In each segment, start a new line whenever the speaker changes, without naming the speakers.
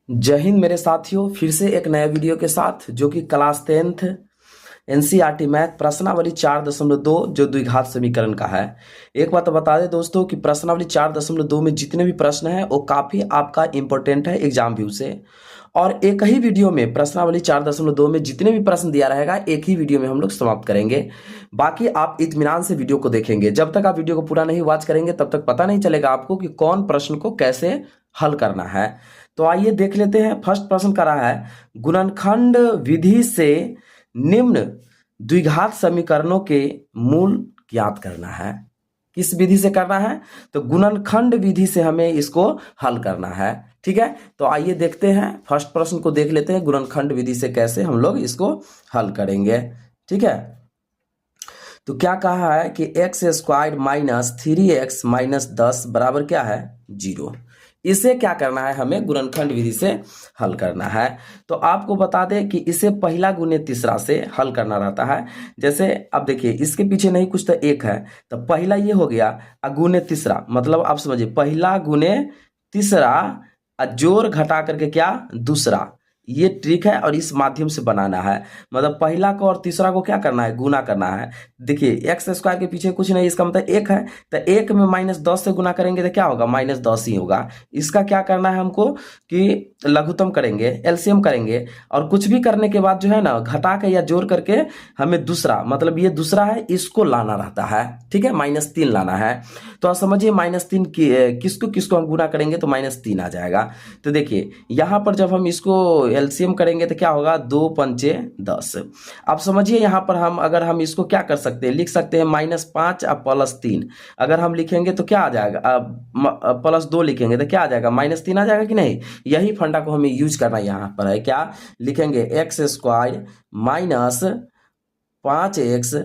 जय हिंद मेरे साथियों, फिर से एक नए वीडियो के साथ जो कि क्लास 10th एनसीईआरटी मैथ प्रश्नावली 4.2 जो द्विघात समीकरण का है। एक बात बता दें दोस्तों कि प्रश्नावली 4.2 में जितने भी प्रश्न हैं वो काफ़ी आपका इंपॉर्टेंट है एग्जाम व्यू से। और एक ही वीडियो में प्रश्नावली 4.2 में जितने भी प्रश्न दिया रहेगा एक ही वीडियो में हम लोग समाप्त करेंगे। बाकी आप इत्मीनान से वीडियो को देखेंगे। जब तक आप वीडियो को पूरा नहीं वॉच करेंगे तब तक पता नहीं चलेगा आपको कि कौन प्रश्न को कैसे हल करना है। तो आइए देख लेते हैं। फर्स्ट प्रश्न कर रहा है, गुणनखंड विधि से निम्न द्विघात समीकरणों के मूल ज्ञात करना है। किस विधि से करना है? तो गुणनखंड विधि से हमें इसको हल करना है। ठीक है, तो आइए देखते हैं। फर्स्ट प्रश्न को देख लेते हैं, गुणनखंड विधि से कैसे हम लोग इसको हल करेंगे। ठीक है, तो क्या कहा है कि x square minus 3x minus 10 बराबर क्या है? 0। इसे क्या करना है? हमें गुणनखंड विधि से हल करना है। तो आपको बता दें कि इसे पहला गुने तीसरा से हल करना रहता है। जैसे अब देखिए, इसके पीछे नहीं कुछ तो एक है, तो पहला ये हो गया, गुने तीसरा मतलब आप समझिए पहला गुने तीसरा, जोड़ घटा करके क्या? दूसरा। ये ट्रिक है और इस माध्यम से बनाना है। मतलब पहला को और तीसरा को क्या करना है? गुना करना है। देखिए एक्स स्क्वायर के पीछे कुछ नहीं, इसका मतलब एक है, तो एक में माइनस 10 से गुना करेंगे तो क्या होगा? माइनस 10 ही होगा। इसका क्या करना है हमको कि लघुत्तम करेंगे, एलसीएम करेंगे, और कुछ भी करने के बाद जो है ना, घटा के या जोड़ करके हमें दूसरा, मतलब ये दूसरा है, इसको लाना रहता है। ठीक है, -3 लाना है। तो आप समझिए -3 किसको किसको हम गुना करेंगे तो -3 आ जाएगा। तो देखिए यहाँ पर जब हम इसको एलसीएम करेंगे तो क्या होगा? 2 पंचे 10। अब समझिए यहाँ पर हम अगर हम इसको क्या कर सकते हैं, लिख सकते हैं -5 और +3। अगर हम लिखेंगे तो क्या आ जाएगा? +2 लिखेंगे तो क्या आ जाएगा? -3 आ जाएगा कि नहीं? यही फंडा को हमें यूज करना यहाँ पर है। क्या लिखेंगे? X square minus 5x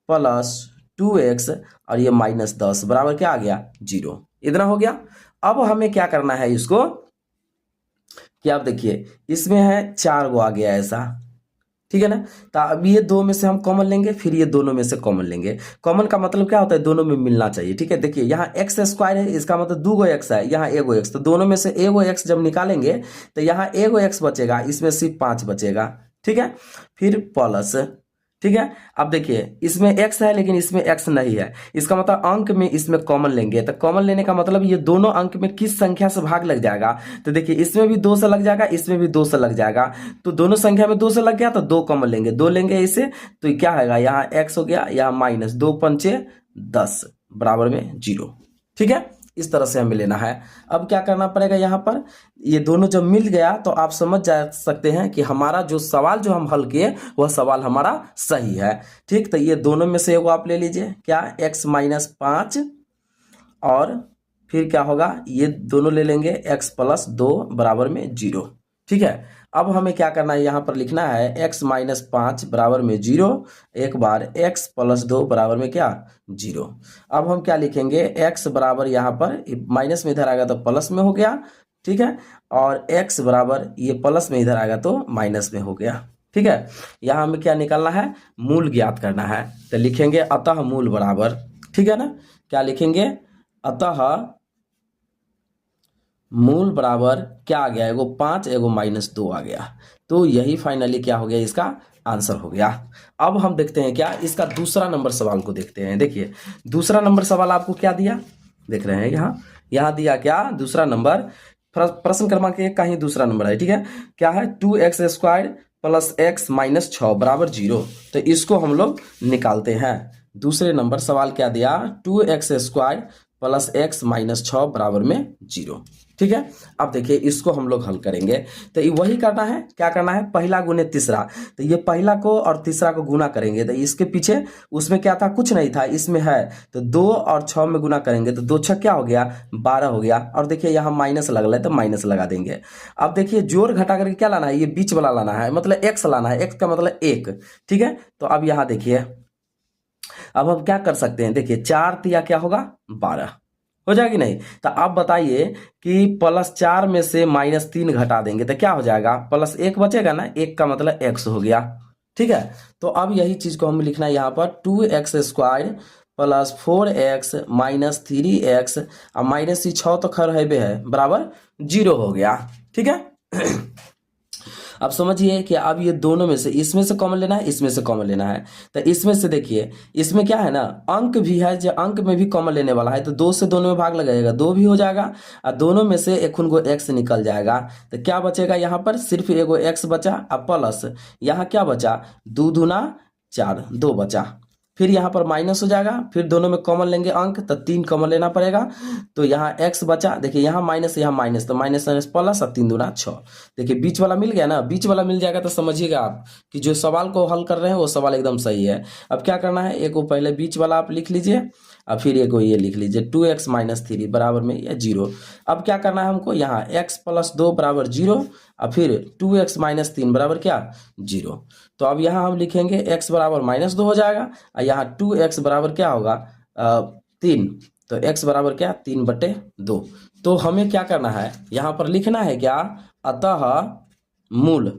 plus 2x और ये -10 बराबर क्या आ गया? 0। इतना हो गया। अब हमें क्या करना है इसको कि आप देखिए इसमें है 4 गो आ गया ऐसा। ठीक है ना? तो अब ये दो में से हम कॉमन लेंगे, फिर ये दोनों में से कॉमन लेंगे। कॉमन का मतलब क्या होता है? दोनों में मिलना चाहिए। ठीक है, देखिए यहाँ एक्स स्क्वायर है, इसका मतलब 2 गो एक्स है, यहाँ एगो एक्स, तो दोनों में से एगो एक्स जब निकालेंगे तो यहाँ एगो एक्स बचेगा, इसमें सिर्फ 5 बचेगा। ठीक है, फिर प्लस। ठीक है, अब देखिए इसमें x है लेकिन इसमें x नहीं है, इसका मतलब अंक में इसमें कॉमन लेंगे, तो कॉमन लेने का मतलब ये दोनों अंक में किस संख्या से भाग लग जाएगा? तो देखिए इसमें भी 2 से लग जाएगा, इसमें भी 2 से लग जाएगा। तो दोनों संख्या में 2 से लग गया तो 2 कॉमन लेंगे, 2 लेंगे इसे, तो क्या होगा? यहाँ x हो गया, यहाँ -2 पंचे 10 बराबर में 0। ठीक है, इस तरह से हमें लेना है। अब क्या करना पड़ेगा? यहाँ पर ये दोनों जब मिल गया तो आप समझ जा सकते हैं कि हमारा जो सवाल जो हम हल किए वह सवाल हमारा सही है। ठीक, तो ये दोनों में से एगो आप ले लीजिए, क्या? x -5 और फिर क्या होगा? ये दोनों ले लेंगे x + 2 बराबर में 0। ठीक है, अब हमें क्या करना है? यहाँ पर लिखना है x -5 बराबर में 0, एक बार x + 2 बराबर में क्या? 0। अब हम क्या लिखेंगे? x बराबर यहाँ पर माइनस में इधर आएगा तो प्लस में हो गया। ठीक है, और x बराबर ये प्लस में इधर आएगा तो माइनस में हो गया। ठीक है, यहाँ हमें क्या निकालना है? मूल ज्ञात करना है। तो लिखेंगे अतः मूल बराबर, ठीक है ना? क्या लिखेंगे? अतः मूल बराबर क्या आ गया? एगो 5 एगो -2 आ गया। तो यही फाइनली क्या हो गया? इसका आंसर हो गया। अब हम देखते हैं क्या इसका दूसरा नंबर सवाल को देखते हैं। देखिए दूसरा नंबर सवाल आपको क्या दिया, देख रहे हैं यहाँ दिया क्या? दूसरा नंबर प्रश्न क्रमांक 1 का ही दूसरा नंबर है। ठीक है, क्या है? 2x² + x - 6 बराबर 0। तो इसको हम लोग निकालते हैं। दूसरे नंबर सवाल क्या दिया? 2x² + x - 6 बराबर में 0। ठीक है, अब देखिए इसको हम लोग हल करेंगे। तो ये वही करना है, क्या करना है? पहला गुने तीसरा। तो ये पहला को और तीसरा को गुना करेंगे, तो इसके पीछे उसमें क्या था? कुछ नहीं था, इसमें है, तो 2 और 6 में गुना करेंगे तो 2 6 क्या हो गया? 12 हो गया। और देखिए यहाँ माइनस लग रहा है तो माइनस लगा देंगे। अब देखिए जोड़ घटा करके क्या लाना है? ये बीच वाला लाना है, मतलब x लाना है, x का मतलब 1। ठीक है, तो अब यहाँ देखिए अब हम क्या कर सकते हैं? देखिए 4 तिया क्या होगा? 12 हो जाएगी नहीं? तो आप बताइए कि +4 में से -3 घटा देंगे तो क्या हो जाएगा? +1 बचेगा ना, 1 का मतलब x हो गया। ठीक है, तो अब यही चीज को हमें लिखना है यहाँ पर, 2x² + 4x - 3x और -6 तो खैर है बराबर 0 हो गया। ठीक है, अब समझिए कि अब ये दोनों में से इसमें से कॉमन लेना है, इसमें से कॉमन लेना है। तो इसमें से देखिए, इसमें क्या है ना, अंक भी है, जो अंक में भी कॉमन लेने वाला है, तो 2 से दोनों में भाग लगाएगा, 2 भी हो जाएगा, और दोनों में से एक उनको x निकल जाएगा। तो क्या बचेगा यहाँ पर, सिर्फ एगो x बचा, और प्लस यहाँ क्या बचा, 2 दूना 4, 2 बचा। फिर यहाँ पर माइनस हो जाएगा, फिर दोनों में कॉमन लेंगे अंक, तो 3 कॉमन लेना पड़ेगा। तो यहाँ x बचा, देखिए यहाँ माइनस, तो माइनस माइनस प्लस, और 3 दूना 6। देखिए बीच वाला मिल गया ना, बीच वाला मिल जाएगा तो समझिएगा आप कि जो सवाल को हल कर रहे हैं वो सवाल एकदम सही है। अब क्या करना है, एक को पहले बीच वाला आप लिख लीजिए, और फिर एक को ये लिख लीजिए 2x - 3 बराबर में ये 0। अब क्या करना है हमको, यहाँ x + 2 बराबर 0, और फिर 2x - 3 बराबर क्या, 0। तो अब यहाँ हम लिखेंगे x बराबर -2 हो जाएगा, और यहाँ 2x बराबर क्या होगा, 3। तो x बराबर क्या, 3/2। तो हमें क्या करना है, यहाँ पर लिखना है क्या, अतः मूल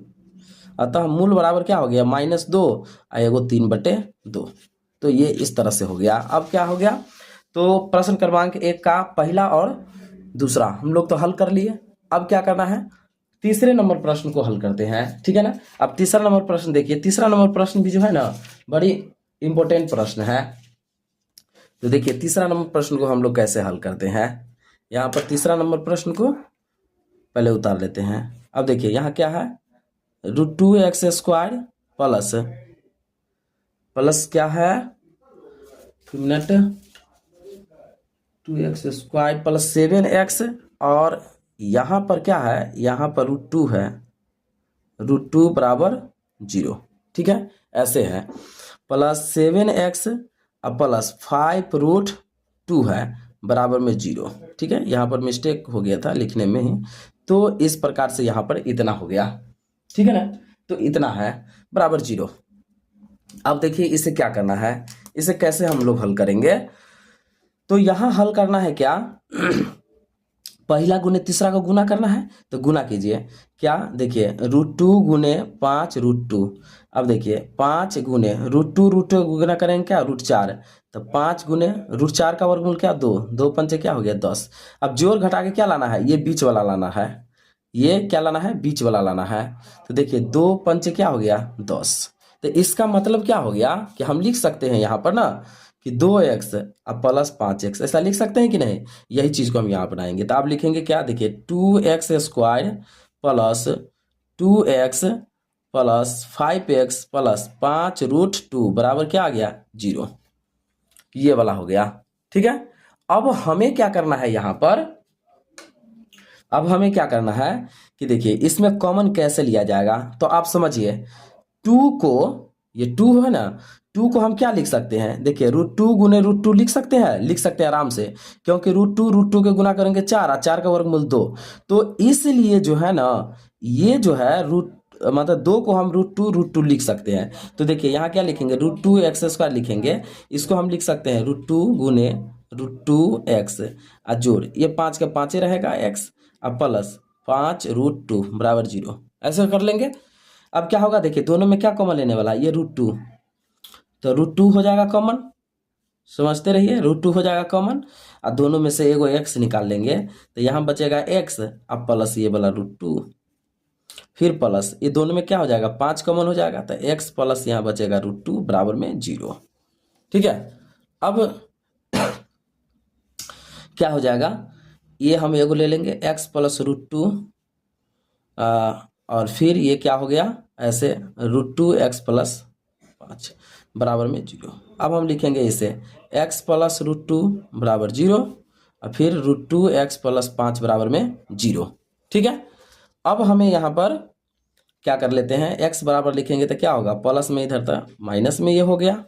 बराबर क्या हो गया, -2, और एगो 3/2। तो ये इस तरह से हो गया। अब क्या हो गया, तो प्रश्न क्रमांक 1 का पहला और दूसरा हम लोग तो हल कर लिए। अब क्या करना है, तीसरे नंबर प्रश्न को हल करते हैं, ठीक है ना। अब तीसरा नंबर प्रश्न देखिए, तीसरा नंबर प्रश्न भी जो है ना बड़ी इंपॉर्टेंट प्रश्न है। तो देखिए तीसरा नंबर प्रश्न को हम लोग कैसे हल करते हैं। यहाँ पर तीसरा नंबर प्रश्न को पहले उतार लेते हैं। अब देखिए यहाँ क्या है, √2x² प्लस क्या है, मिनट, 2x² प्लस 7x, और यहाँ पर क्या है, यहाँ पर √2 है, √2 बराबर 0, ठीक है, ऐसे है, प्लस 7x और प्लस 5√2 है बराबर में 0, ठीक है। यहाँ पर मिस्टेक हो गया था लिखने में ही, तो इस प्रकार से यहाँ पर इतना हो गया, ठीक है ना। तो इतना है बराबर 0। अब देखिए इसे क्या करना है, इसे कैसे हम लोग हल करेंगे। तो यहाँ हल करना है क्या, पहला गुने तीसरा को गुना करना है, तो गुना कीजिए क्या, देखिए √2 गुने 5√2। अब देखिए 5 गुने √2 गुना करेंगे क्या, √4, तो 5 गुने √4 का वर्गमूल क्या, 2, 2 पंचे क्या हो गया 10। अब जोड़ घटा के क्या लाना है, ये बीच वाला लाना है, ये क्या लाना है, बीच वाला लाना है। तो देखिए 2 पंचे क्या हो गया 10। तो इसका मतलब क्या हो गया कि हम लिख सकते हैं यहाँ पर ना कि 2x और प्लस 5x, ऐसा लिख सकते हैं कि नहीं। यही चीज को हम यहाँ बनाएंगे। तो आप लिखेंगे क्या, देखिए 2x² plus 2x plus 5x plus 5√2 बराबर क्या आ गया 0। ये वाला हो गया, ठीक है। अब हमें क्या करना है यहाँ पर, अब हमें क्या करना है कि देखिए इसमें कॉमन कैसे लिया जाएगा। तो आप समझिए 2 को, ये 2 है ना, 2 को हम क्या लिख सकते हैं, देखिए √2 गुने √2 लिख सकते हैं आराम से, क्योंकि √2 के गुना करेंगे 4, और 4 का वर्गमूल 2। तो इसलिए जो है ना, ये जो है मतलब 2 को हम √2 लिख सकते हैं। तो देखिए यहाँ क्या लिखेंगे, √2x² लिखेंगे, इसको हम लिख सकते हैं √2 गुने √2x, और जोड़ ये 5 का 5 रहेगा x, और प्लस 5√2 बराबर 0, ऐसे कर लेंगे। अब क्या होगा, देखिए दोनों में क्या कॉमन लेने वाला है, ये √2, तो √2 हो जाएगा कॉमन, समझते रहिए, √2 हो जाएगा कॉमन, और दोनों में से एगो x निकाल लेंगे, तो यहाँ बचेगा x, अब प्लस ये वाला √2, फिर प्लस ये दोनों में क्या हो जाएगा 5 कॉमन हो जाएगा, तो x प्लस यहाँ बचेगा √2 बराबर में 0, ठीक है। अब क्या हो जाएगा, ये हम एगो ले लेंगे x प्लस √2, और फिर ये क्या हो गया, ऐसे √2x प्लस 5 बराबर में 0। अब हम लिखेंगे इसे x प्लस √2 बराबर 0, और फिर √2x प्लस 5 बराबर में 0, ठीक है। अब हमें यहाँ पर क्या कर लेते हैं, x बराबर लिखेंगे तो क्या होगा, प्लस में इधर था माइनस में ये हो गया,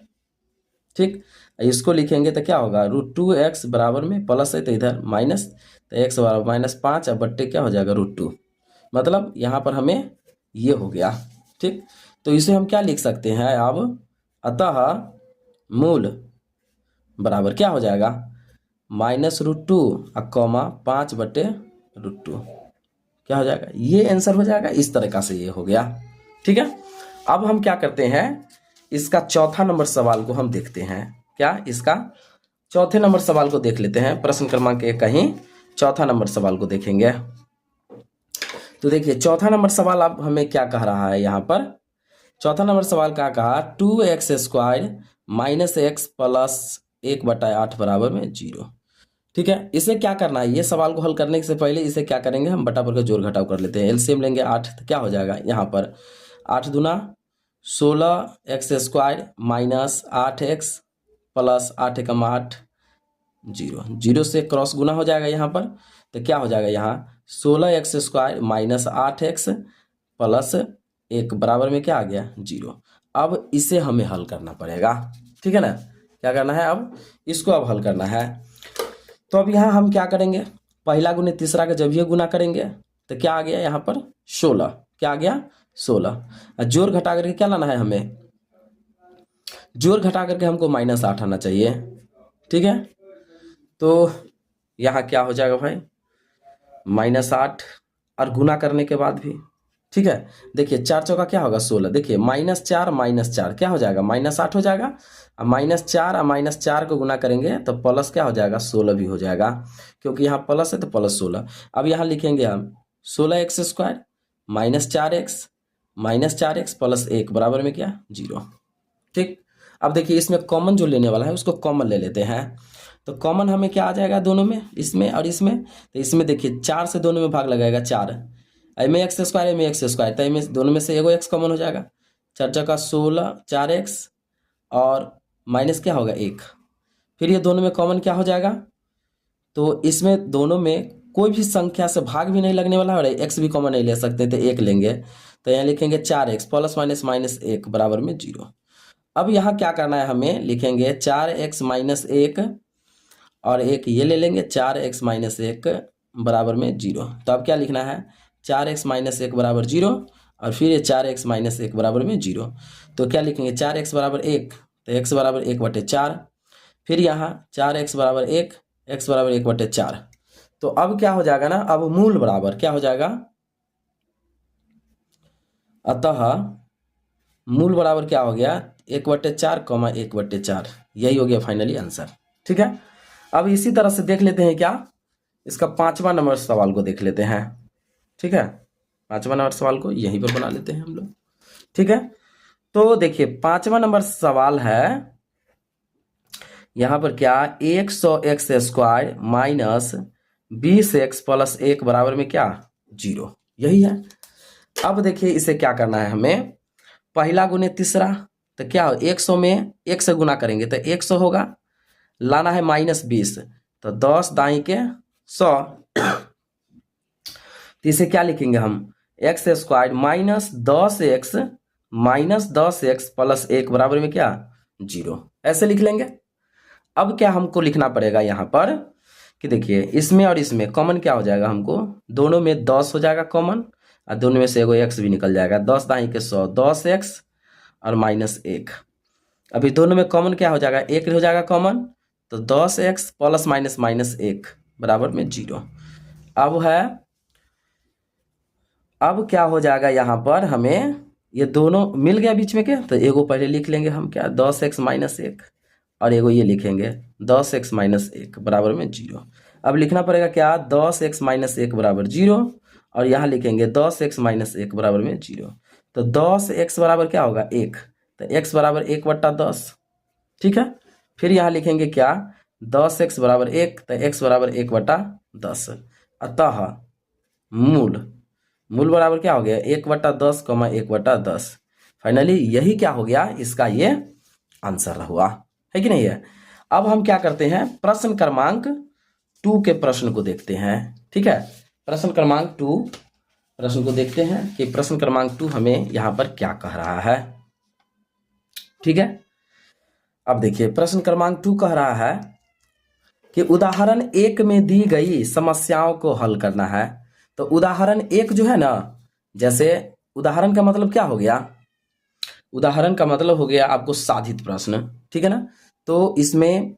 ठीक। इसको लिखेंगे तो क्या होगा, √2x बराबर में प्लस है तो इधर माइनस, तो x बराबर -5 और बट्टे क्या हो जाएगा √2, मतलब यहाँ पर हमें ये हो गया, ठीक। तो इसे हम क्या लिख सकते हैं अब, अतः मूल बराबर क्या हो जाएगा, -√2 और कॉमा 5/√2, क्या हो जाएगा, ये आंसर हो जाएगा। इस तरीका से ये हो गया, ठीक है। अब हम क्या करते हैं, इसका चौथा नंबर सवाल को हम देखते हैं, क्या इसका चौथे नंबर सवाल को देख लेते हैं। प्रश्न क्रमांक 1 का ही चौथा नंबर सवाल को देखेंगे। तो देखिए चौथा नंबर सवाल अब हमें क्या कह रहा है यहाँ पर। चौथा नंबर सवाल क्या कहा, 2x² माइनस एक्स प्लस 1/8 बराबर में 0। ठीक है, इसे क्या करना है, ये सवाल को हल करने से पहले इसे क्या करेंगे, हम बटा पर का जोड़ घटाव कर लेते हैं। एलसीएम लेंगे 8, तो क्या हो जाएगा यहाँ पर 8 दूना 16x² माइनस 8x प्लस 8 एकम 8 0, 0 से क्रॉस गुना हो जाएगा यहाँ पर, तो क्या हो जाएगा यहाँ 16x² माइनस 8x प्लस 1 बराबर में क्या आ गया 0। अब इसे हमें हल करना पड़ेगा, ठीक है ना। क्या करना है, अब इसको अब हल करना है। तो अब यहाँ हम क्या करेंगे, पहला गुने तीसरा का जब ये गुना करेंगे तो क्या आ गया यहाँ पर 16, क्या आ गया 16। जोड़ घटा करके क्या लाना है हमें, जोड़ घटा करके हमको -8 आना चाहिए, ठीक है। तो यहाँ क्या हो जाएगा भाई -8 और गुना करने के बाद भी, ठीक है। देखिए 4 चौका क्या होगा 16, देखिए -4 क्या हो जाएगा -8 हो जाएगा। अब -4 और -4 को गुना करेंगे तो प्लस क्या हो जाएगा 16 भी हो जाएगा, क्योंकि यहाँ प्लस है तो प्लस 16। अब यहाँ लिखेंगे हम 16x² -4x प्लस 1 बराबर में क्या 0। ठीक, अब देखिए इसमें कॉमन जो लेने वाला है उसको कॉमन ले लेते हैं। तो कॉमन हमें क्या आ जाएगा दोनों में, इसमें और इसमें, तो इसमें देखिए 4 से दोनों में भाग लगाएगा 4, में x², में x², तो में दोनों में से एगो x कॉमन हो जाएगा, 4 चौका 16 4x और माइनस क्या होगा 1। फिर ये दोनों में कॉमन क्या हो जाएगा, तो इसमें दोनों में कोई भी संख्या से भाग भी नहीं लगने वाला और x भी कॉमन नहीं ले सकते, तो 1 लेंगे। तो यहाँ लिखेंगे 4x प्लस माइनस -1 बराबर में 0। अब यहाँ क्या करना है, हमें लिखेंगे 4x - 1 और एक ये ले लेंगे 4x - 1 बराबर में 0। तो अब क्या लिखना है 4x - 1 बराबर 0 और फिर ये 4x - 1 बराबर में 0। तो क्या लिखेंगे 4x बराबर 1, तो x बराबर 1/4, फिर यहाँ 4x बराबर 1, x बराबर 1/4। तो अब क्या हो जाएगा ना, अब मूल बराबर क्या हो जाएगा, अतः मूल बराबर क्या हो गया 1/4, 1/4, यही हो गया फाइनली आंसर, ठीक है। अब इसी तरह से देख लेते हैं क्या, इसका 5वां नंबर सवाल को देख लेते हैं, ठीक है। 5वां नंबर सवाल को यहीं पर बना लेते हैं हम लोग, ठीक है। तो देखिए 5वां नंबर सवाल है यहां पर क्या 100x² माइनस 20x प्लस 1 बराबर में क्या 0, यही है। अब देखिए इसे क्या करना है हमें, पहला गुने तीसरा, तो क्या हो 100 में 1 से गुना करेंगे तो 100 होगा, लाना है -20, तो 10 दाई के 100। तो इसे क्या लिखेंगे हम x² माइनस 10x प्लस 1 बराबर में क्या 0, ऐसे लिख लेंगे। अब क्या हमको लिखना पड़ेगा यहाँ पर कि देखिए इसमें और इसमें कॉमन क्या हो जाएगा, हमको दोनों में 10 हो जाएगा कॉमन और दोनों में से एगो x भी निकल जाएगा, 10 दाई के 100, 10x और -1। अभी दोनों में कॉमन क्या हो जाएगा 1 हो जाएगा कॉमन, तो 10x प्लस -1 बराबर में 0। अब क्या हो जाएगा यहाँ पर, हमें ये दोनों मिल गया बीच में के, तो एगो पहले लिख लेंगे हम क्या 10x - 1 और एगो ये लिखेंगे 10x - 1 बराबर में 0। अब लिखना पड़ेगा क्या 10x - 1 बराबर 0 और यहाँ लिखेंगे 10x - 1 बराबर में 0। तो 10x बराबर क्या होगा 1, तो x बराबर 1/10, ठीक है। फिर यहाँ लिखेंगे क्या 10x बराबर 1, तो x बराबर 1/10। अतः मूल बराबर क्या हो गया 1/10, 1/10। फाइनली यही क्या हो गया, इसका ये आंसर हुआ, है कि नहीं है। अब हम क्या करते हैं, प्रश्न क्रमांक 2 के प्रश्न को देखते हैं, ठीक है। प्रश्न क्रमांक 2 प्रश्न को देखते हैं कि प्रश्न क्रमांक 2 हमें यहाँ पर क्या कह रहा है, ठीक है। अब देखिए प्रश्न क्रमांक 2 कह रहा है कि उदाहरण 1 में दी गई समस्याओं को हल करना है। तो उदाहरण 1 जो है ना, जैसे उदाहरण का मतलब क्या हो गया, उदाहरण का मतलब हो गया आपको साधित प्रश्न, ठीक है ना। तो इसमें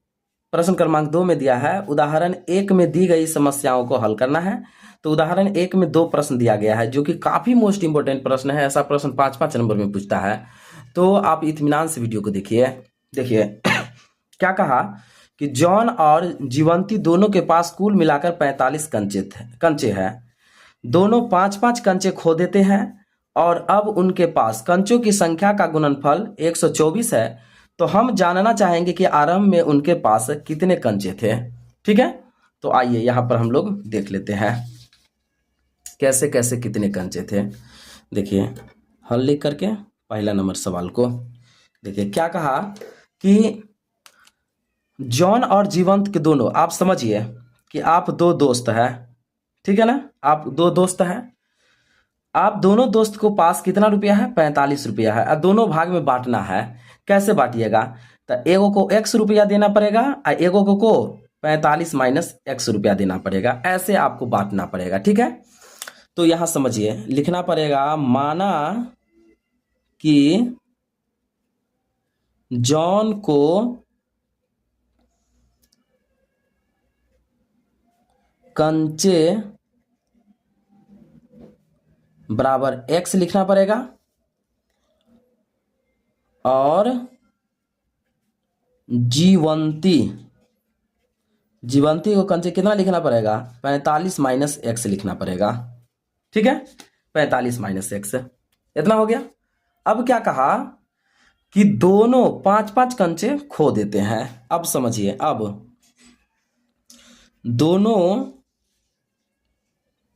प्रश्न क्रमांक 2 में दिया है उदाहरण 1 में दी गई समस्याओं को हल करना है। तो उदाहरण 1 में 2 प्रश्न दिया गया है जो कि काफी मोस्ट इंपोर्टेंट प्रश्न है, ऐसा प्रश्न 5-5 नंबर में पूछता है। तो आप इत्मीनान से वीडियो को देखिए क्या कहा कि जॉन और जीवंती दोनों के पास कुल मिलाकर 45 कंचे हैं। दोनों 5-5 कंचे खो देते हैं और अब उनके पास कंचों की संख्या का गुणनफल 124 है, तो हम जानना चाहेंगे कि आरंभ में उनके पास कितने कंचे थे। ठीक है, तो आइए यहां पर हम लोग देख लेते हैं कैसे कैसे कितने कंचे थे। देखिए हल लिख करके पहला नंबर सवाल को देखिए क्या कहा कि जॉन और जीवंत के दोनों, आप समझिए कि आप दो दोस्त हैं, ठीक है ना, आप दो दोस्त हैं, आप दोनों दोस्त को पास कितना रुपया है, 45 रुपया है, और दोनों भाग में बांटना है। कैसे बांटिएगा, तो एगो को x रुपया देना पड़ेगा और एगो को 45 माइनस x रुपया देना पड़ेगा, ऐसे आपको बांटना पड़ेगा। ठीक है, तो यहां समझिए लिखना पड़ेगा, माना कि जॉन को कंचे बराबर x लिखना पड़ेगा और जीवंती को कंचे कितना लिखना पड़ेगा, 45 माइनस x लिखना पड़ेगा। ठीक है, 45 माइनस x, इतना हो गया। अब क्या कहा कि दोनों 5-5 कंचे खो देते हैं। अब समझिए, अब दोनों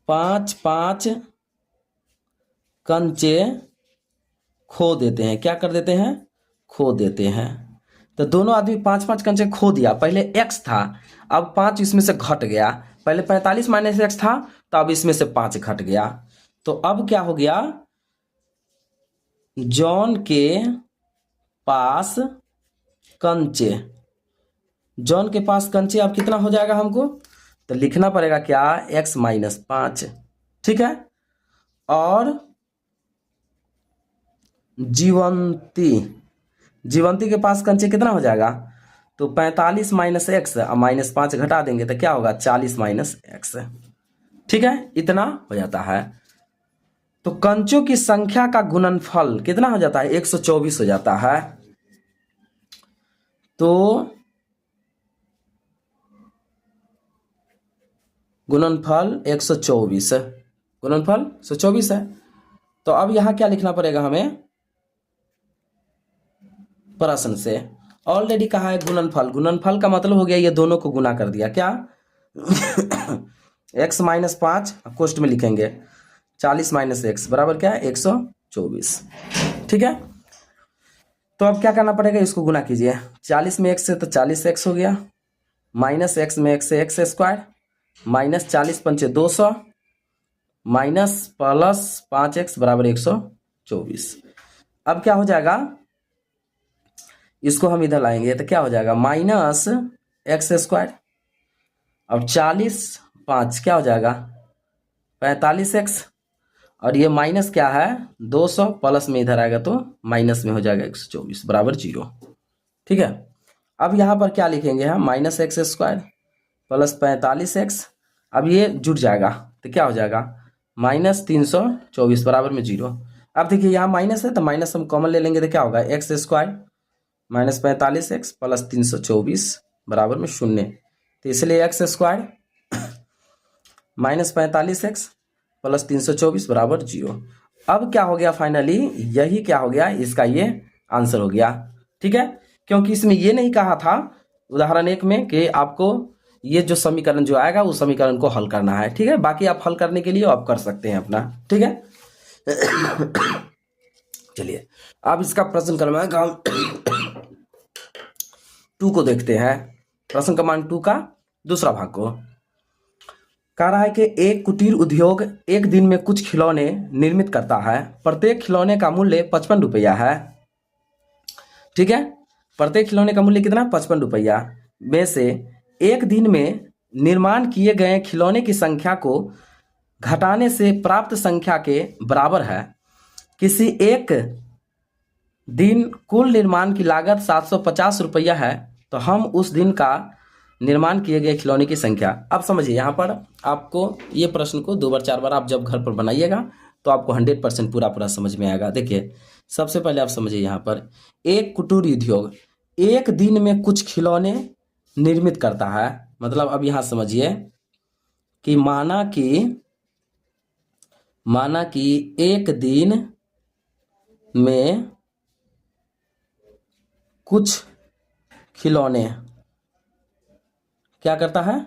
5-5 कंचे खो देते हैं। क्या कर देते हैं, खो देते हैं। तो दोनों आदमी 5-5 कंचे खो दिया। पहले x था, अब 5 इसमें से घट गया। पहले 45 माइनस x था, तो अब इसमें से 5 घट गया। तो अब क्या हो गया, जॉन के पास कंचे, जॉन के पास कंचे अब कितना हो जाएगा हमको, तो लिखना पड़ेगा क्या, x माइनस 5। ठीक है, और जीवंती के पास कंचे कितना हो जाएगा, तो 45 माइनस एक्स और माइनस 5 घटा देंगे तो क्या होगा, 40 माइनस एक्स। ठीक है, इतना हो जाता है। तो कंचों की संख्या का गुणनफल कितना हो जाता है, 124 हो जाता है। तो गुणनफल 124, गुणनफल 124 है। तो अब यहां क्या लिखना पड़ेगा हमें, प्रश्न से ऑलरेडी कहा है गुणनफल। गुणनफल का मतलब हो गया ये दोनों को गुना कर दिया, क्या x माइनस 5 कोष्ट में लिखेंगे 40 माइनस एक्स बराबर क्या है, 124। ठीक है, तो अब क्या करना पड़ेगा, इसको गुना कीजिए। 40 में x से तो 40x हो गया, माइनस x में x से x स्क्वायर, माइनस 40 पंचे 200, माइनस प्लस 5x बराबर 124। अब क्या हो जाएगा, इसको हम इधर लाएंगे तो क्या हो जाएगा, माइनस एक्स स्क्वायर। अब 40 5 क्या हो जाएगा, 45x, और ये माइनस क्या है 200, प्लस में इधर आएगा तो माइनस में हो जाएगा 124 बराबर 0। ठीक है, अब यहाँ पर क्या लिखेंगे हम, minus x square plus 45x, अब ये जुट जाएगा तो क्या हो जाएगा, माइनस 324 बराबर में 0। अब देखिए यहाँ माइनस है तो माइनस हम कॉमन ले लेंगे तो क्या होगा, x square minus 45x plus 324 बराबर में 0। तो इसलिए x square minus 45x plus 324 बराबर 0। अब क्या हो गया, फाइनली यही क्या हो गया, इसका ये आंसर हो गया। ठीक है, क्योंकि इसमें ये नहीं कहा था उदाहरण 1 में कि आपको ये जो समीकरण जो आएगा उस समीकरण को हल करना है। ठीक है, बाकी आप हल करने के लिए आप कर सकते हैं अपना। ठीक है, चलिए अब इसका प्रश्न क्रमांक हम 2 को देखते हैं। प्रश्न क्रमांक 2 का दूसरा भाग को कह रहा है कि एक कुटीर उद्योग एक दिन में कुछ खिलौने निर्मित करता है। प्रत्येक खिलौने का मूल्य 55 रुपया है। ठीक है, प्रत्येक खिलौने का मूल्य कितना, 55 रुपया। में से एक दिन में निर्माण किए गए खिलौने की संख्या को घटाने से प्राप्त संख्या के बराबर है। किसी एक दिन कुल निर्माण की लागत 750 रुपया है, तो हम उस दिन का निर्माण किए गए खिलौने की संख्या। अब समझिए यहाँ पर आपको ये प्रश्न को 2 बार 4 बार आप जब घर पर बनाइएगा तो आपको 100% पूरा समझ में आएगा। देखिए सबसे पहले आप समझिए यहाँ पर एक कुटीर उद्योग एक दिन में कुछ खिलौने निर्मित करता है। मतलब अब यहाँ समझिए कि माना कि माना कि एक दिन में कुछ खिलौने क्या करता है,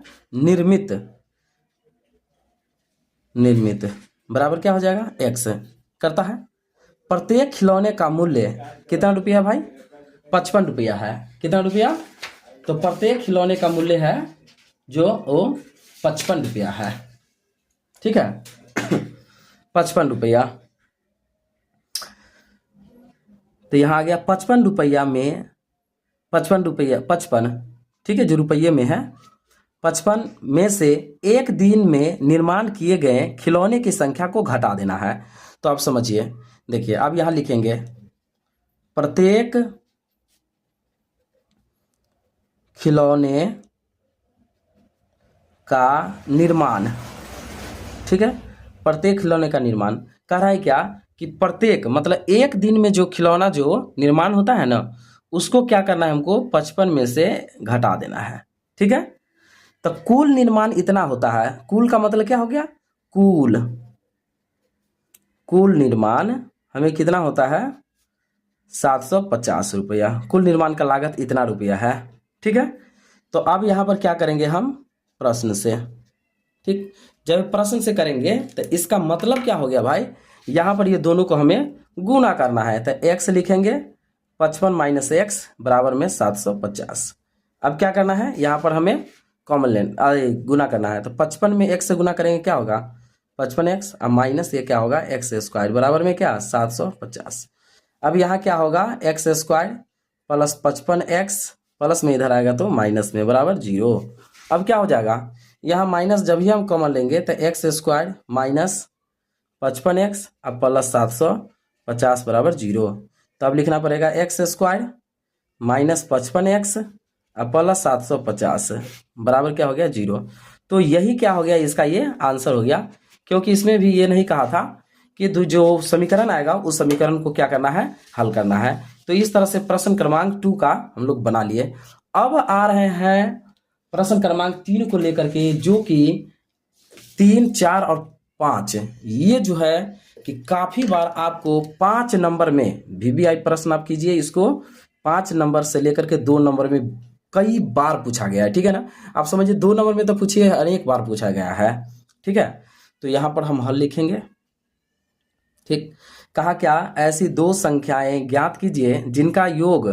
निर्मित बराबर क्या हो जाएगा, x करता है। प्रत्येक खिलौने का मूल्य कितना रुपया भाई, 55 रुपया है। कितना रुपया, तो प्रत्येक खिलौने का मूल्य है जो वो 55 रुपया है। ठीक है 55 रुपया। तो यहाँ आ गया 55 रुपया में 55 रुपया 55, ठीक है, जो रुपये में है 55 में से एक दिन में निर्माण किए गए खिलौने की संख्या को घटा देना है। तो आप समझिए, देखिए अब यहाँ लिखेंगे प्रत्येक खिलौने का निर्माण, ठीक है, प्रत्येक खिलौने का निर्माण कह रहा है क्या कि प्रत्येक मतलब एक दिन में जो खिलौना जो निर्माण होता है ना, उसको क्या करना है, हमको 55 में से घटा देना है। ठीक है, तो कुल निर्माण इतना होता है। कुल का मतलब क्या हो गया, कुल निर्माण हमें कितना होता है, 750 रुपया। कुल निर्माण का लागत इतना रुपया है। ठीक है, तो अब यहाँ पर क्या करेंगे हम, प्रश्न से। ठीक, जब प्रश्न से करेंगे तो इसका मतलब क्या हो गया भाई, यहाँ पर ये दोनों को हमें गुना करना है। तो x लिखेंगे 55 माइनस x बराबर में 750। अब क्या करना है, यहाँ पर हमें कॉमन लेना, गुना करना है। तो 55 में x से गुना करेंगे क्या होगा, 55x, अब माइनस ये क्या होगा x स्क्वायर बराबर में क्या 750। अब यहाँ क्या होगा x square plus 55x plus में इधर आएगा तो माइनस में बराबर 0। अब क्या हो जाएगा, यहाँ माइनस जब भी हम कॉमन लेंगे तो एक्स स्क्वायर माइनस 55x अब प्लस 750 बराबर 0। तो अब लिखना पड़ेगा एक्स स्क्वायर माइनस 55x अब प्लस 750 बराबर क्या हो गया 0। तो यही क्या हो गया, इसका ये आंसर हो गया, क्योंकि इसमें भी ये नहीं कहा था कि जो समीकरण आएगा उस समीकरण को क्या करना है, हल करना है। तो इस तरह से प्रश्न क्रमांक 2 का हम लोग बना लिए। अब आ रहे हैं प्रश्न क्रमांक 3 को लेकर के, जो कि 3, 4 और 5 ये जो है कि काफी बार आपको 5 नंबर में VBI प्रश्न आप कीजिए, इसको 5 नंबर से लेकर के 2 नंबर में कई बार पूछा गया है। ठीक है ना, आप समझिए 2 नंबर में तो पूछिए अनेक बार पूछा गया है। ठीक है, तो यहां पर हम हल लिखेंगे। ठीक, कहा क्या, ऐसी 2 संख्याएं ज्ञात कीजिए जिनका योग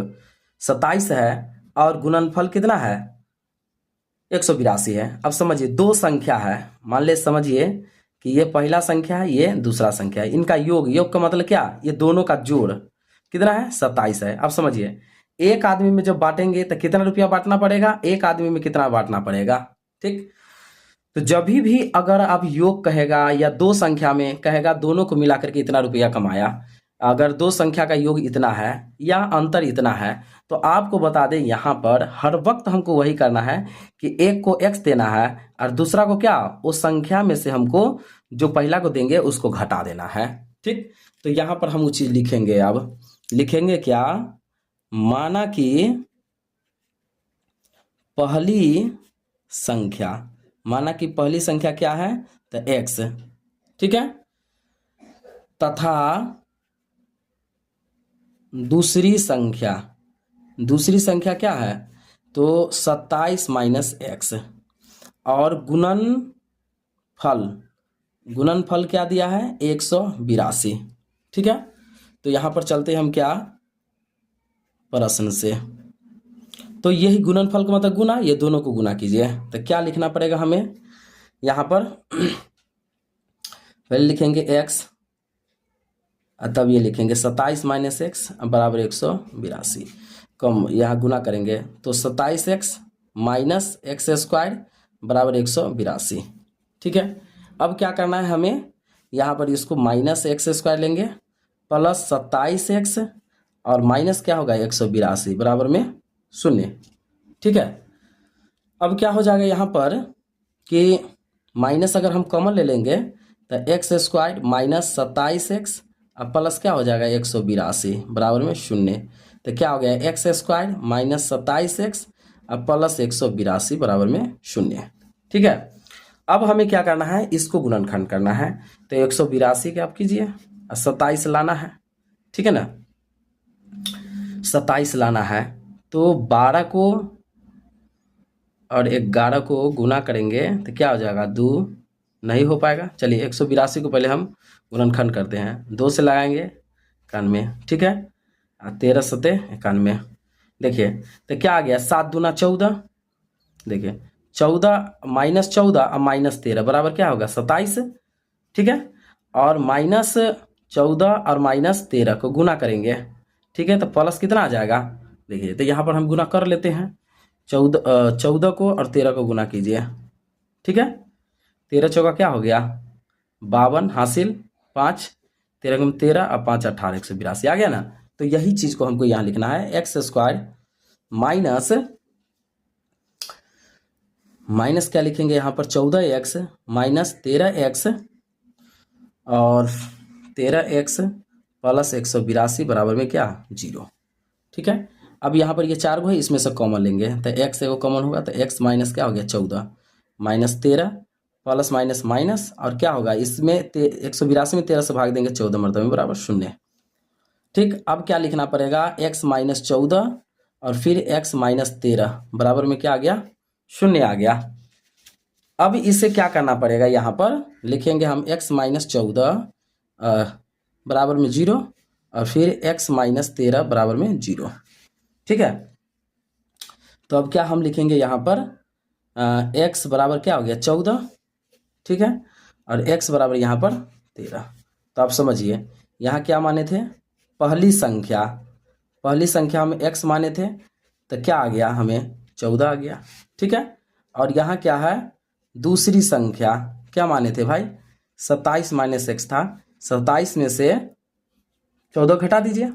27 है और गुणनफल कितना है 182 है। अब समझिए 2 संख्या है, मान ले समझिए कि ये पहला संख्या है, ये दूसरा संख्या है, इनका योग का मतलब क्या, ये दोनों का जोड़ कितना है 27 है। अब समझिए एक आदमी में जब बांटेंगे तो कितना रुपया बांटना पड़ेगा, एक आदमी में कितना बांटना पड़ेगा। ठीक, तो जब भी अगर आप योग कहेगा या 2 संख्या में कहेगा दोनों को मिलाकर के इतना रुपया कमाया, अगर 2 संख्या का योग इतना है या अंतर इतना है, तो आपको बता दें यहाँ पर हर वक्त हमको वही करना है कि एक को x देना है और दूसरा को क्या, उस संख्या में से हमको जो पहला को देंगे उसको घटा देना है। ठीक, तो यहाँ पर हम वो चीज लिखेंगे। अब लिखेंगे क्या, माना कि पहली संख्या क्या है तो x, ठीक है, तथा दूसरी संख्या क्या है तो 27 माइनस x, और गुणनफल क्या दिया है 182। ठीक है, तो यहां पर चलते हम क्या प्रश्न से। तो यही गुणनफल का मतलब गुना, ये दोनों को गुना कीजिए। तो क्या लिखना पड़ेगा हमें यहाँ पर पहले लिखेंगे x, तब ये लिखेंगे 27 माइनस x बराबर 182, कम यहाँ गुना करेंगे तो 27x माइनस एक्स स्क्वायर बराबर 182। ठीक है, अब क्या करना है हमें, यहाँ पर इसको माइनस एक्स स्क्वायर लेंगे प्लस 27x और माइनस क्या होगा 182 बराबर में 0। ठीक है, अब क्या हो जाएगा यहाँ पर कि माइनस अगर हम कॉमन ले लेंगे तो एक्स स्क्वायर माइनस 27x अब प्लस क्या हो जाएगा 182 बराबर में 0। तो क्या हो गया एक्स स्क्वायर माइनस 27x अब प्लस 182 बराबर में 0। ठीक है, अब हमें क्या करना है, इसको गुणनखंड करना है। तो 182 के आप कीजिए और 27 लाना है, ठीक है ना। 27 लाना है तो 12 को और 11 को गुना करेंगे तो क्या हो जाएगा, 2 नहीं हो पाएगा। चलिए 182 को पहले हम गुणनखंड करते हैं, 2 से लगाएंगे 91, ठीक है। 13 सते 91, देखिए तो क्या आ गया, 7 दूना 14, देखिए 14 माइनस 14 और माइनस 13 बराबर क्या होगा 27, ठीक है। और माइनस 14 और माइनस 13 को गुना करेंगे, ठीक है, तो प्लस कितना आ जाएगा, देखिए तो यहाँ पर हम गुना कर लेते हैं। 14 को और 13 को गुना कीजिए, ठीक है। 13 चौका क्या हो गया 52 हासिल 5, 13 गुना 13 और 5 18 182 आ गया ना। तो यही चीज को हमको यहाँ लिखना है, एक्स स्क्वायर माइनस क्या लिखेंगे यहाँ पर 14x माइनस 13x और 13x प्लस 182 बराबर में क्या 0, ठीक है। अब यहाँ पर ये 4 को है, इसमें से कॉमन लेंगे तो x एगो कॉमन होगा, तो x माइनस क्या हो गया 14 माइनस 13 प्लस माइनस माइनस और क्या होगा इसमें 182 में 13 से भाग देंगे 14 मरतबे बराबर 0, ठीक। अब क्या लिखना पड़ेगा, x माइनस 14 और फिर x माइनस 13 बराबर में क्या आ गया 0 आ गया। अब इसे क्या करना पड़ेगा, यहाँ पर लिखेंगे हम x माइनस 14 बराबर में 0 और फिर x माइनस 13 बराबर में 0, ठीक है। तो अब क्या हम लिखेंगे यहाँ पर x बराबर क्या हो गया 14, ठीक है, और x बराबर यहाँ पर 13। तो आप समझिए यहाँ क्या माने थे, पहली संख्या में x माने थे, तो क्या आ गया हमें 14 आ गया, ठीक है। और यहाँ क्या है, दूसरी संख्या क्या माने थे भाई 27 माइनस x था, 27 में से 14 घटा दीजिए,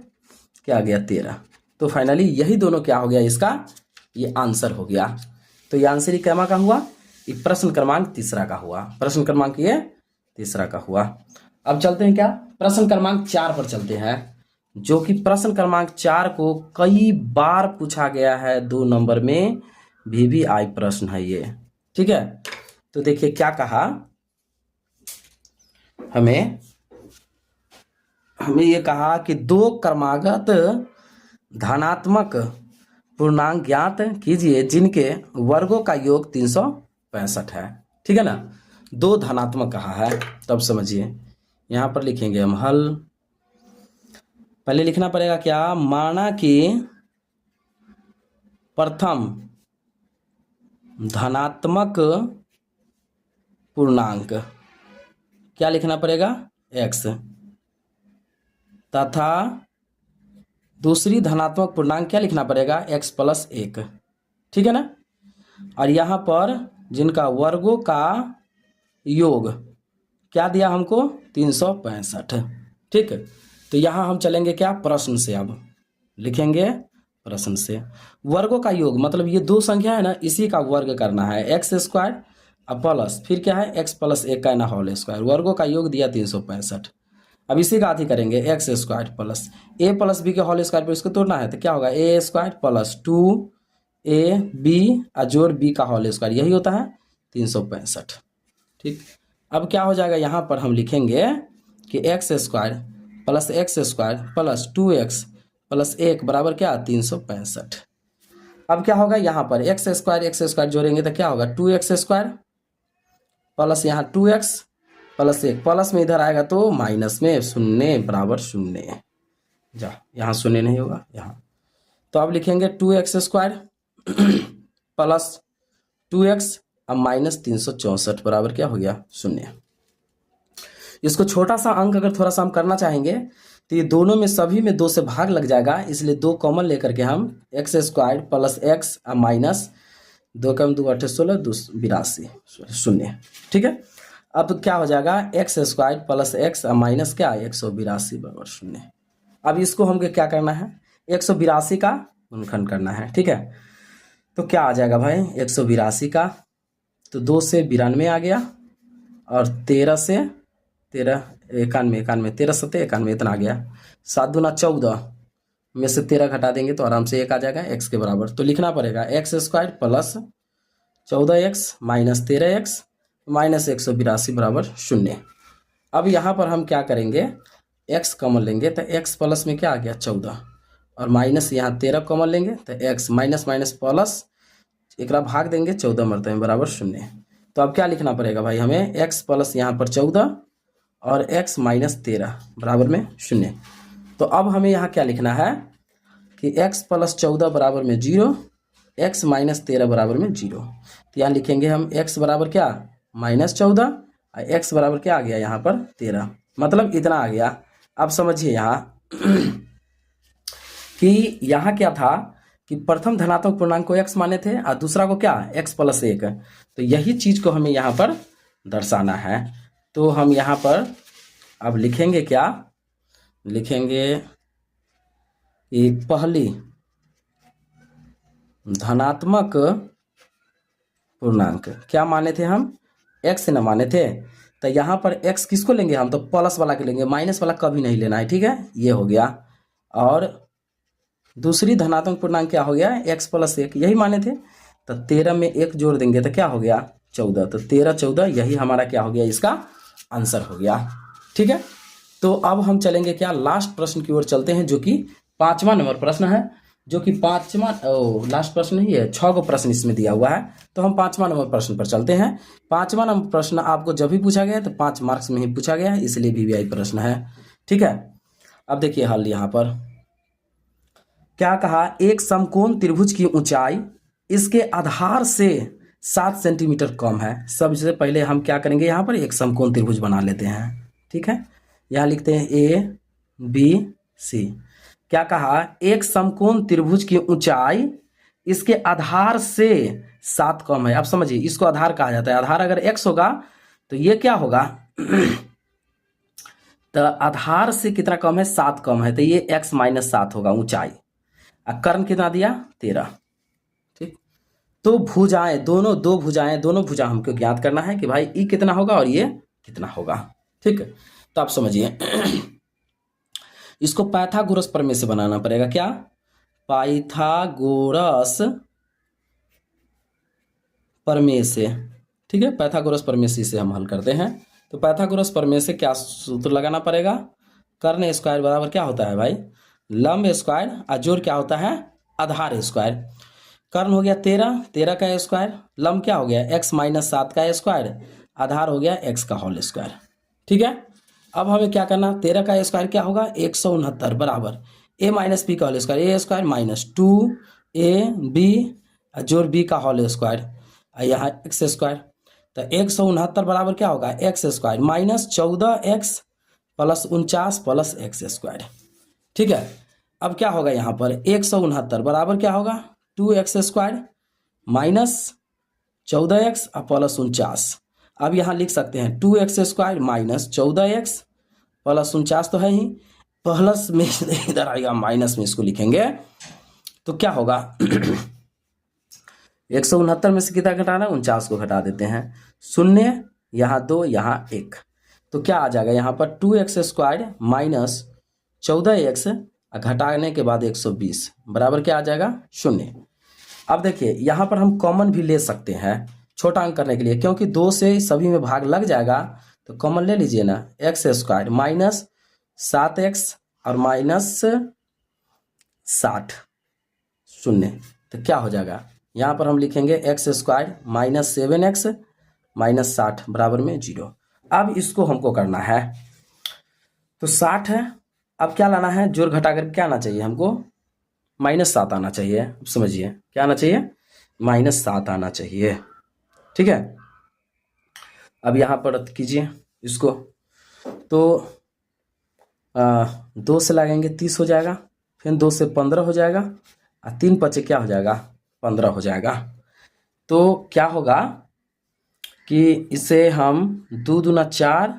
क्या आ गया 13। तो फाइनली यही दोनों क्या हो गया, इसका ये आंसर हो गया। तो ये आंसर ही कैमा का हुआ, ये प्रश्न क्रमांक तीसरा का हुआ, प्रश्न क्रमांक ये तीसरा का हुआ। अब चलते हैं क्या, प्रश्न क्रमांक 4 पर चलते हैं, जो कि प्रश्न क्रमांक 4 को कई बार पूछा गया है, 2 नंबर में VVI प्रश्न है ये, ठीक है। तो देखिए क्या कहा, हमें ये कहा कि 2 क्रमागत धनात्मक पूर्णांक ज्ञात कीजिए जिनके वर्गों का योग 365 है, ठीक है ना। 2 धनात्मक कहा है, तब समझिए यहां पर लिखेंगे हम हल। पहले लिखना पड़ेगा क्या, माना कि प्रथम धनात्मक पूर्णांक क्या लिखना पड़ेगा x तथा दूसरी धनात्मक पूर्णांक क्या लिखना पड़ेगा x प्लस 1, ठीक है ना। और यहाँ पर जिनका वर्गों का योग क्या दिया हमको 365, ठीक। तो यहाँ हम चलेंगे क्या प्रश्न से, अब लिखेंगे प्रश्न से वर्गों का योग मतलब ये 2 संख्या है ना, इसी का वर्ग करना है, एक्स स्क्वायर अब प्लस फिर क्या है x प्लस 1 का ना होल स्क्वायर, वर्गों का योग दिया 365। अब इसी का आधी करेंगे X square plus a plus B के होल स्क्वायर पर इसको तोड़ना है, तो क्या होगा a स्क्वायर प्लस 2ab जोड़ b का होल स्क्वायर, यही होता है 365, ठीक। अब क्या हो जाएगा, यहाँ पर हम लिखेंगे कि x square plus 2x plus 1 बराबर क्या 365। अब क्या होगा, यहाँ पर एक्स स्क्वायर जोड़ेंगे तो क्या होगा 2x स्क्वायर प्लस यहाँ 2x प्लस 1 प्लस में इधर आएगा तो माइनस में 0 बराबर 0, जा यहाँ 0 नहीं होगा यहाँ। तो अब लिखेंगे 2x स्क्वायर प्लस 2x अब माइनस 364 बराबर क्या हो गया 0। इसको छोटा सा अंक अगर थोड़ा सा हम करना चाहेंगे तो ये दोनों में सभी में 2 से भाग लग जाएगा, इसलिए 2 कॉमन लेकर के हम x square plus x minus 2 कम 2 8 16 82 0, ठीक है। अब क्या हो जाएगा x square plus x minus क्या 182 बराबर 0। अब इसको हमको क्या करना है 182 का गुणनखंड करना है, ठीक है। तो क्या आ जाएगा भाई 182 का, तो 2 से 92 आ गया और 13 से 13 91 13 सत्ते 91 इतना आ गया। 7 दूना 14 में से 13 घटा देंगे तो आराम से 1 आ जाएगा x के बराबर। तो लिखना पड़ेगा x square plus 14x minus 13x -182 बराबर 0। अब यहाँ पर हम क्या करेंगे, x कॉमन लेंगे तो x प्लस में क्या आ गया 14, और माइनस यहाँ 13 कॉमन लेंगे तो x माइनस माइनस प्लस, एक भाग देंगे 14 मरते हैं बराबर 0। तो अब क्या लिखना पड़ेगा भाई हमें, x प्लस यहाँ पर 14 और x माइनस 13 बराबर में 0। तो अब हमें यहाँ क्या लिखना है कि x प्लस 14 बराबर में 0, x माइनस 13 बराबर में 0। तो यहाँ लिखेंगे हम x बराबर क्या -14 और x बराबर क्या आ गया यहाँ पर 13, मतलब इतना आ गया। अब समझिए यहाँ कि यहाँ क्या था कि प्रथम धनात्मक पूर्णांक को x माने थे और दूसरा को क्या x प्लस 1। तो यही चीज को हमें यहाँ पर दर्शाना है। तो हम यहाँ पर अब लिखेंगे क्या, लिखेंगे कि पहली धनात्मक पूर्णांक क्या माने थे हम, x न माने थे। तो यहाँ पर x किसको लेंगे हम, तो प्लस वाला के लेंगे, माइनस वाला कभी नहीं लेना है, ठीक है, ये हो गया। और दूसरी धनात्मक पूर्णांक क्या हो गया, x प्लस 1, यही माने थे। तो 13 में 1 जोड़ देंगे तो क्या हो गया 14। तो 13 14 यही हमारा क्या हो गया, इसका आंसर हो गया, ठीक है। तो अब हम चलेंगे क्या, लास्ट प्रश्न की ओर चलते हैं, जो कि 5वां नंबर प्रश्न है, जो कि लास्ट प्रश्न नहीं है, 6 गो प्रश्न इसमें दिया हुआ है। तो हम 5वां नंबर प्रश्न पर चलते हैं। 5वां नंबर प्रश्न आपको जब भी पूछा गया है तो 5 मार्क्स में ही पूछा गया है, इसलिए VVI प्रश्न है, ठीक है। अब देखिए हल, यहाँ पर क्या कहा, एक समकोण त्रिभुज की ऊंचाई इसके आधार से 7 सेंटीमीटर कम है। सबसे पहले हम क्या करेंगे, यहाँ पर एक समकोण त्रिभुज बना लेते हैं, ठीक है। यहाँ लिखते हैं ABC। क्या कहा, एक समकोण त्रिभुज की ऊंचाई इसके आधार से 7 कम है। अब समझिए, इसको आधार कहा जाता है। आधार अगर x होगा तो ये क्या होगा तो आधार से कितना कम है, 7 कम है, तो ये x माइनस 7 होगा ऊंचाई। कर्ण कितना दिया 13, ठीक। तो भुजाएं दोनों, दो भुजा हमको ज्ञात करना है कि भाई ई कितना होगा और ये कितना होगा, ठीक। तो आप समझिए इसको पाइथागोरस प्रमेय से बनाना पड़ेगा। क्या, पाइथागोरस प्रमेय से, ठीक है। पाइथागोरस प्रमेय से इसे हम हल करते हैं। तो पाइथागोरस प्रमेय से क्या सूत्र लगाना पड़ेगा, कर्ण स्क्वायर बराबर क्या होता है भाई, लंब स्क्वायर, और जोड़ क्या होता है, आधार स्क्वायर। कर्ण हो गया 13, 13 का स्क्वायर, लंब क्या हो गया x माइनस 7 का स्क्वायर, आधार हो गया x का होल स्क्वायर, ठीक है। अब हमें क्या करना, 13 का स्क्वायर क्या होगा 169 बराबर a माइनस बी का whole square, a square minus 2ab जोड़ b का होल स्क्वायर, यहाँ x स्क्वायर। तो 169 बराबर क्या होगा x square minus 14x plus 49 plus x square, ठीक है। अब क्या होगा यहाँ पर 169 बराबर क्या होगा 2x square minus 14x plus 49। अब यहाँ लिख सकते हैं 2x square minus 14x plus 49 तो है ही, प्लस में इधर आएगा माइनस में, इसको लिखेंगे तो क्या होगा 169 में से कितना घटाना, 49 को घटा देते हैं, 0 यहाँ 2 यहाँ 1, तो क्या आ जाएगा यहाँ पर 2x स्क्वायर माइनस 14x घटाने के बाद 120 बराबर क्या आ जाएगा 0। अब देखिए यहाँ पर हम कॉमन भी ले सकते हैं छोटा अंक करने के लिए, क्योंकि 2 से सभी में भाग लग जाएगा, तो कॉमन ले लीजिए ना, x स्क्वायर माइनस 7x और माइनस 60 0, तो क्या हो जाएगा यहाँ पर हम लिखेंगे x square minus 7x minus 60 बराबर में 0। अब इसको हमको करना है, तो 60 है, अब क्या लाना है, जोड़ घटा कर क्या आना चाहिए हमको, -7 आना चाहिए। समझिए क्या आना चाहिए, -7 आना चाहिए, ठीक है। अब यहाँ पर रद्द कीजिए इसको, तो 2 से लगेंगे 30 हो जाएगा, फिर 2 से 15 हो जाएगा, और 3 पचे क्या हो जाएगा 15 हो जाएगा। तो क्या होगा कि इसे हम 2 दूना 4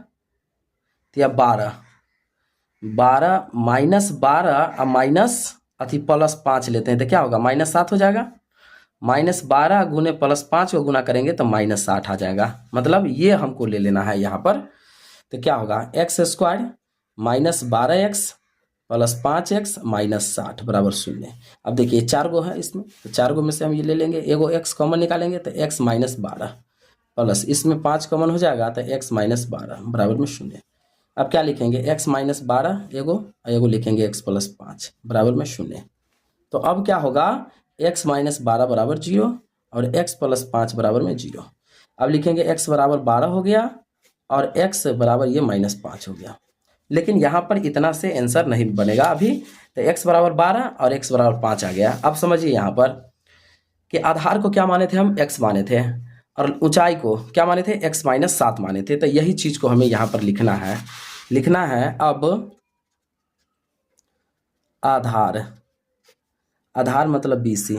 या 12 माइनस 12 और माइनस अथी प्लस 5 लेते हैं, तो क्या होगा -7 हो जाएगा। -12 गुने +5 को गुना करेंगे तो -60 आ जाएगा, मतलब ये हमको ले लेना है यहाँ पर। तो क्या होगा x square minus 12x plus 5x minus 60 बराबर 0। अब देखिए 4 गो है इसमें, तो 4 गो में से हम ये ले लेंगे, एगो x कॉमन निकालेंगे तो x माइनस 12 प्लस इसमें 5 कॉमन हो जाएगा तो x माइनस 12 बराबर में 0। अब क्या लिखेंगे x माइनस 12 एगो लिखेंगे x प्लस 5 बराबर में 0। तो अब क्या होगा x माइनस 12 बराबर 0 और x प्लस 5 बराबर में 0। अब लिखेंगे x बराबर 12 हो गया और x बराबर ये माइनस 5 हो गया। लेकिन यहाँ पर इतना से आंसर नहीं बनेगा अभी, तो x बराबर 12 और x बराबर 5 आ गया। अब समझिए यहाँ पर कि आधार को क्या माने थे हम, x माने थे, और ऊंचाई को क्या माने थे, x माइनस 7 माने थे। तो यही चीज़ को हमें यहाँ पर लिखना है। अब आधार मतलब BC,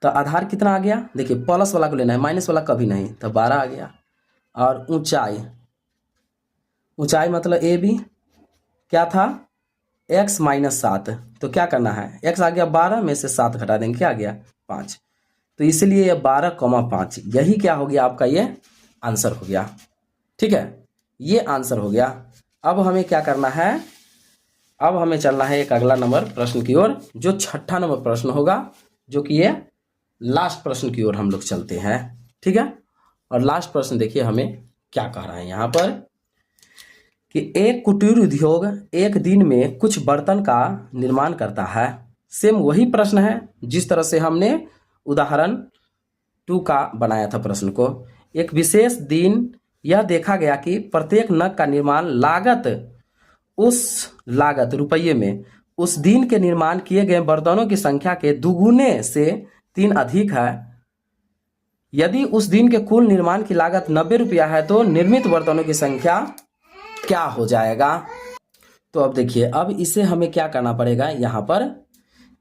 तो आधार कितना आ गया, देखिए प्लस वाला को लेना है, माइनस वाला कभी नहीं, तो 12 आ गया। और ऊंचाई मतलब AB क्या था, x माइनस 7, तो क्या करना है, x आ गया 12 में से 7 घटा देंगे, क्या आ गया 5, तो इसलिए ये 12,5 यही क्या हो गया आपका, ये आंसर हो गया। ठीक है, ये आंसर हो गया। अब हमें क्या करना है, अब हमें चलना है एक अगला नंबर प्रश्न की ओर, जो 6ठा नंबर प्रश्न होगा, जो कि ये लास्ट प्रश्न की ओर हम लोग चलते हैं। ठीक है, और लास्ट प्रश्न देखिए हमें क्या कह रहा है यहाँ पर कि एक कुटीर उद्योग एक दिन में कुछ बर्तन का निर्माण करता है। सेम वही प्रश्न है जिस तरह से हमने उदाहरण 2 का बनाया था प्रश्न को। एक विशेष दिन यह देखा गया कि प्रत्येक नग का निर्माण लागत रुपये में उस दिन के निर्माण किए गए बर्तनों की संख्या के दुगुने से 3 अधिक है। यदि उस दिन के कुल निर्माण की लागत 90 रुपया है तो निर्मित बर्तनों की संख्या क्या हो जाएगा। तो अब देखिए, अब इसे हमें क्या करना पड़ेगा यहाँ पर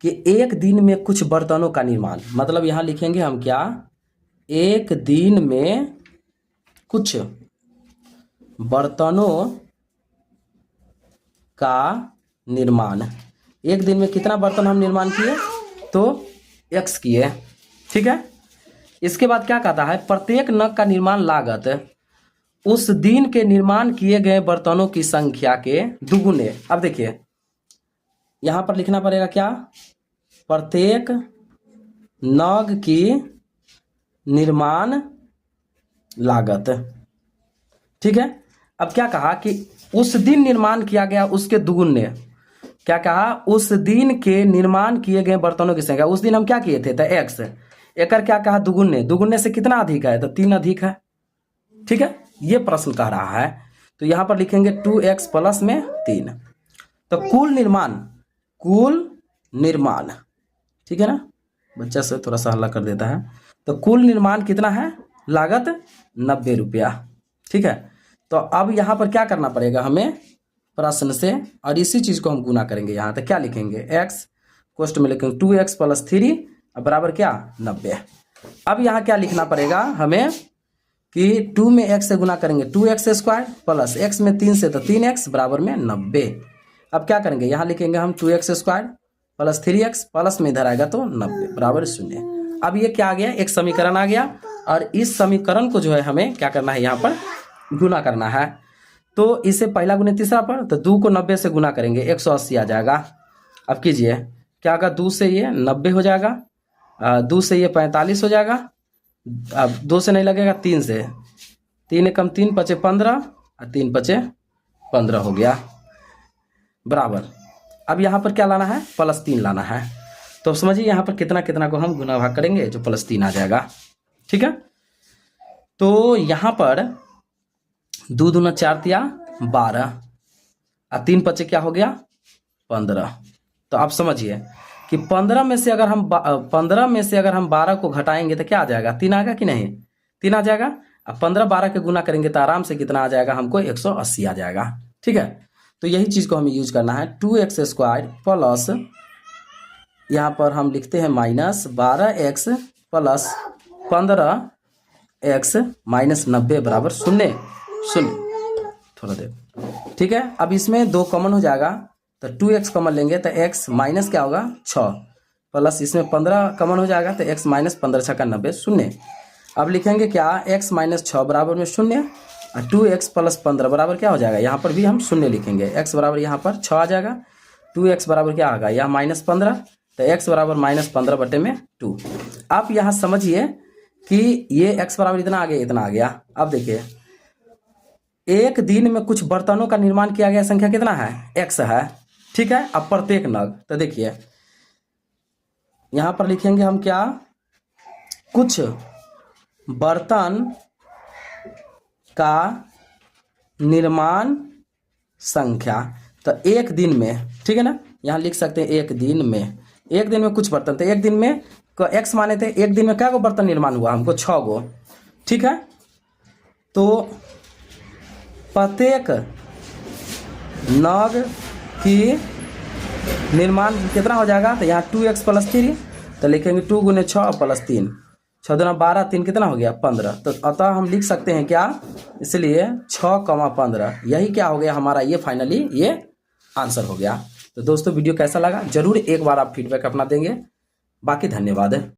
कि एक दिन में कुछ बर्तनों का निर्माण, मतलब यहाँ लिखेंगे हम क्या, एक दिन में कुछ बर्तनों का निर्माण, एक दिन में कितना बर्तन हम निर्माण किए, तो x किए। ठीक है, इसके बाद क्या कहता है, प्रत्येक नग का निर्माण लागत उस दिन के निर्माण किए गए बर्तनों की संख्या के दुगुने। अब देखिए यहां पर लिखना पड़ेगा क्या, प्रत्येक नग की निर्माण लागत। ठीक है, अब क्या कहा कि उस दिन निर्माण किया गया उसके दुगुने, क्या कहा, उस दिन के निर्माण किए गए बर्तनों की संख्या, उस दिन हम क्या किए थे, तो x, एकर क्या कहा, दुगुने से कितना अधिक है, तो 3 अधिक है। ठीक है, ये प्रश्न कह रहा है, तो यहां पर लिखेंगे 2x प्लस में 3, तो कुल निर्माण, ठीक है ना, बच्चा से थोड़ा सा हल्ला कर देता है, तो कुल निर्माण कितना है, लागत 90 रुपया। ठीक है, तो अब यहाँ पर क्या करना पड़ेगा हमें प्रश्न से, और इसी चीज को हम गुना करेंगे यहाँ, तो क्या लिखेंगे, x कोष्ठ में लिखेंगे 2x प्लस 3 बराबर क्या, 90। अब यहाँ क्या लिखना पड़ेगा हमें कि 2 में x से गुना करेंगे 2x स्क्वायर प्लस x में 3 से, तो 3x बराबर में 90। अब क्या करेंगे, यहाँ लिखेंगे हम 2x square plus 3x plus में इधर आएगा तो 90 बराबर 0। अब ये क्या आ गया, एक समीकरण आ गया, और इस समीकरण को जो है हमें क्या करना है, यहाँ पर गुना करना है। तो इसे पहला गुने तीसरा पर, तो 2 को 90 से गुना करेंगे 180 आ जाएगा। अब कीजिए क्या होगा, 2 से ये 90 हो जाएगा, 2 से ये 45 हो जाएगा, अब 2 से नहीं लगेगा, 3 से, 3 कम 3 पचे 15 और 3 पचे 15 हो गया बराबर। अब यहाँ पर क्या लाना है, प्लस 3 लाना है। तो समझिए यहाँ पर कितना कितना को हम गुना भाग करेंगे, जो प्लस 3 आ जाएगा। ठीक है, तो यहाँ पर 2 दूना 4 तिया 12 और 3 पचे क्या हो गया, 15। तो आप समझिए कि 15 में से अगर हम 12 को घटाएंगे तो क्या आ जाएगा, 3 आएगा कि नहीं, 3 आ जाएगा। अब 15 12 के गुना करेंगे तो आराम से कितना आ जाएगा, हमको 180 आ जाएगा। ठीक है, तो यही चीज को हमें यूज करना है, 2x स्क्वायर प्लस, यहाँ पर हम लिखते हैं minus 12x plus 15x minus 90 बराबर 0 थोड़ा देर। ठीक है, अब इसमें 2 कॉमन हो जाएगा, तो 2x कॉमन लेंगे तो x माइनस क्या होगा 6 प्लस इसमें 15 कॉमन हो जाएगा, तो x माइनस 15 6 का 90 0। अब लिखेंगे क्या, x माइनस 6 बराबर में 0 और 2x प्लस 15 बराबर क्या हो जाएगा, यहाँ पर भी हम 0 लिखेंगे, x बराबर यहाँ पर 6 आ जाएगा, 2x बराबर क्या आएगा, यहाँ -15, तो x बराबर -15 बटे में 2। आप यहाँ समझिए कि ये x बराबर इतना आ गया, इतना आ गया। अब देखिए, एक दिन में कुछ बर्तनों का निर्माण किया गया संख्या कितना है, x है, ठीक है। अब प्रत्येक नग, तो देखिए यहां पर लिखेंगे हम क्या, कुछ बर्तन का निर्माण संख्या, तो एक दिन में, ठीक है ना, यहां लिख सकते हैं एक दिन में कुछ बर्तन, तो एक दिन में x माने थे, एक दिन में क्या गो बर्तन निर्माण हुआ हमको, 6 गो, ठीक है। तो प्रत्येक नग की निर्माण कितना हो जाएगा, तो यहाँ 2x + 3, तो लिखेंगे 2 × 6 + 3, 6 × 12, 3 कितना हो गया, 15। तो अतः हम लिख सकते हैं क्या, इसलिए 6,15, यही क्या हो गया हमारा, ये फाइनली ये आंसर हो गया। तो दोस्तों वीडियो कैसा लगा जरूर एक बार आप फीडबैक अपना देंगे। बाकी धन्यवाद।